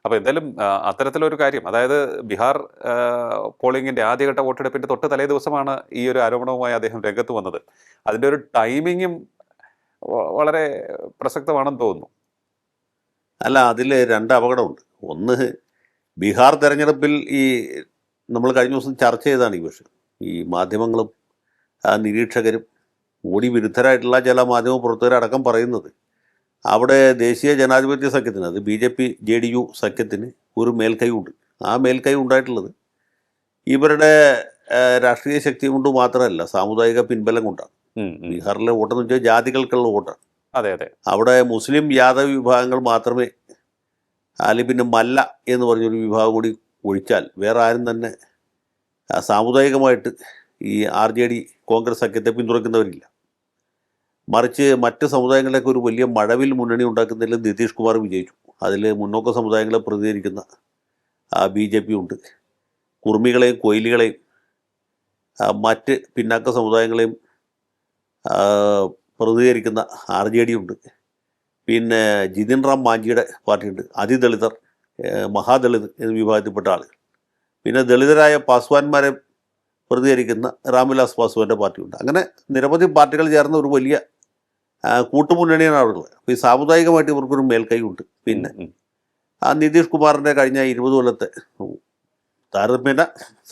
അപ്പോൾ എന്തായാലും അത്തരത്തിലൊരു കാര്യം, അതായത് ബീഹാർ പോളിംഗിന്റെ ആദ്യഘട്ട വോട്ടെടുപ്പിന്റെ തൊട്ട് തലേ ദിവസമാണ് ഈ ഒരു ആരോപണവുമായി അദ്ദേഹം രംഗത്ത് വന്നത്. അതിന്റെ ഒരു ടൈമിങ്ങും വളരെ പ്രസക്തമാണെന്ന് തോന്നുന്നു. അല്ല, അതിൽ രണ്ട് അപകടമുണ്ട്. ഒന്ന്, ബീഹാർ തെരഞ്ഞെടുപ്പിൽ ഈ നമ്മൾ കഴിഞ്ഞ ദിവസം ചർച്ച ചെയ്തതാണ് ഈ വിഷയം. ഈ മാധ്യമങ്ങളും നിരീക്ഷകരും മോഡി വിരുദ്ധരായിട്ടുള്ള ചില മാധ്യമ പ്രവർത്തകരടക്കം പറയുന്നത് അവിടെ ദേശീയ ജനാധിപത്യ സഖ്യത്തിന്, അത് BJP JDU സഖ്യത്തിന് ഒരു മേൽക്കൈ ഉണ്ട്. ആ മേൽക്കൈ ഉണ്ടായിട്ടുള്ളത് ഇവരുടെ രാഷ്ട്രീയ ശക്തി കൊണ്ട് മാത്രമല്ല, സാമുദായിക പിൻബലം കൊണ്ടാണ്. ബീഹാറിലെ വോട്ടെന്ന് വെച്ചാൽ ജാതികൾക്കുള്ള വോട്ടാണ്. അതെ അതെ. അവിടെ മുസ്ലിം യാദവ് വിഭാഗങ്ങൾ മാത്രമേ, അല്ലെങ്കിൽ പിന്നെ മല്ല എന്ന് പറഞ്ഞൊരു വിഭാഗം കൂടി ഒഴിച്ചാൽ വേറെ ആരും തന്നെ സാമുദായികമായിട്ട് ഈ RJD കോൺഗ്രസ് സഖ്യത്തെ പിന്തുണയ്ക്കുന്നവരില്ല. മറിച്ച് മറ്റ് സമുദായങ്ങളിലേക്ക് ഒരു വലിയ മഴവിൽ മുന്നണി ഉണ്ടാക്കുന്നതിൽ നിതീഷ് കുമാർ വിജയിച്ചു. അതിൽ മുന്നോക്ക സമുദായങ്ങളെ പ്രതിനിധീകരിക്കുന്ന BJP ഉണ്ട്, കുർമികളെയും കൊയിലികളെയും മറ്റ് പിന്നാക്ക സമുദായങ്ങളെയും പ്രതിനിധീകരിക്കുന്ന RJD ഉണ്ട്, പിന്നെ ജിതിൻ റാം മാഞ്ചിയുടെ പാർട്ടിയുണ്ട്, അതിദളിതർ, മഹാദളിത് എന്ന വിഭാഗത്തിൽപ്പെട്ട ആളുകൾ, പിന്നെ ദളിതരായ പാസ്വാന്മാരെ പ്രതികരിക്കുന്ന രാംവിലാസ് പാസ്വാന്റെ പാർട്ടിയുണ്ട്. അങ്ങനെ നിരവധി പാർട്ടികൾ ചേർന്ന ഒരു വലിയ കൂട്ടുമുന്നണിയാണ് അവിടെ. അപ്പോൾ ഈ സാമുദായികമായിട്ട് ഇവർക്കൊരു മേൽക്കൈ ഉണ്ട്. പിന്നെ നിതീഷ് കുമാറിൻ്റെ കഴിഞ്ഞ 20 കൊല്ലത്തെ താരതമ്യേന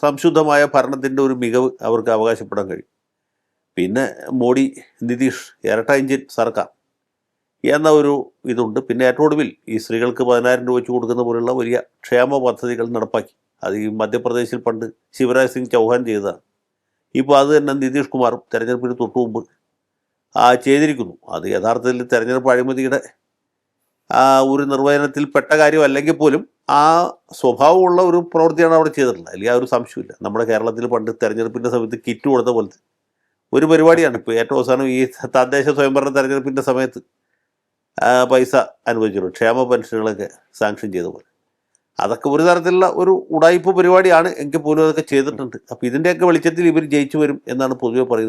സംശുദ്ധമായ ഭരണത്തിൻ്റെ ഒരു മികവ് അവർക്ക് അവകാശപ്പെടാൻ കഴിയും. പിന്നെ മോഡി നിതീഷ് ഇരട്ട എഞ്ചിൻ സർക്കാർ എന്ന ഒരു ഇതുണ്ട്. പിന്നെ ഏറ്റവും ഒടുവിൽ ഈ സ്ത്രീകൾക്ക് 10,000 രൂപ വെച്ച് കൊടുക്കുന്ന പോലുള്ള വലിയ ക്ഷേമ പദ്ധതികൾ നടപ്പാക്കി. അത് ഈ മധ്യപ്രദേശിൽ പണ്ട് ശിവരാജ് സിംഗ് ചൗഹാൻ ചെയ്തതാണ്. ഇപ്പോൾ അത് തന്നെ നിതീഷ് കുമാറും തെരഞ്ഞെടുപ്പിന് തൊട്ടു മുമ്പ് ചെയ്തിരിക്കുന്നു. അത് യഥാർത്ഥത്തിൽ തെരഞ്ഞെടുപ്പ് അഴിമതിയുടെ ഒരു നിർവചനത്തിൽ പെട്ട കാര്യമല്ലെങ്കിൽ പോലും ആ സ്വഭാവമുള്ള ഒരു പ്രവൃത്തിയാണ് അവിടെ ചെയ്തിട്ടുള്ളത്. അല്ലെങ്കിൽ ആ ഒരു സംശയമില്ല. നമ്മുടെ കേരളത്തിൽ പണ്ട് തെരഞ്ഞെടുപ്പിൻ്റെ സമയത്ത് കിറ്റ് കൊടുത്ത പോലത്തെ ഒരു പരിപാടിയാണ് ഇപ്പോൾ ഏറ്റവും അവസാനം ഈ തദ്ദേശ സ്വയംഭരണ തെരഞ്ഞെടുപ്പിൻ്റെ സമയത്ത് പൈസ അനുവദിച്ചുള്ളൂ, ക്ഷേമ പെൻഷനുകളൊക്കെ സാങ്ഷൻ ചെയ്ത പോലെ. അതൊക്കെ ഒരു തരത്തിലുള്ള ഒരു ഉടായിപ്പ് പരിപാടിയാണ്, എങ്കിൽ പോലും അതൊക്കെ ചെയ്തിട്ടുണ്ട്. അപ്പോൾ ഇതിൻ്റെയൊക്കെ വെളിച്ചത്തിൽ ഇവർ ജയിച്ചു വരും എന്നാണ് പൊതുവെ പറയുന്നത്.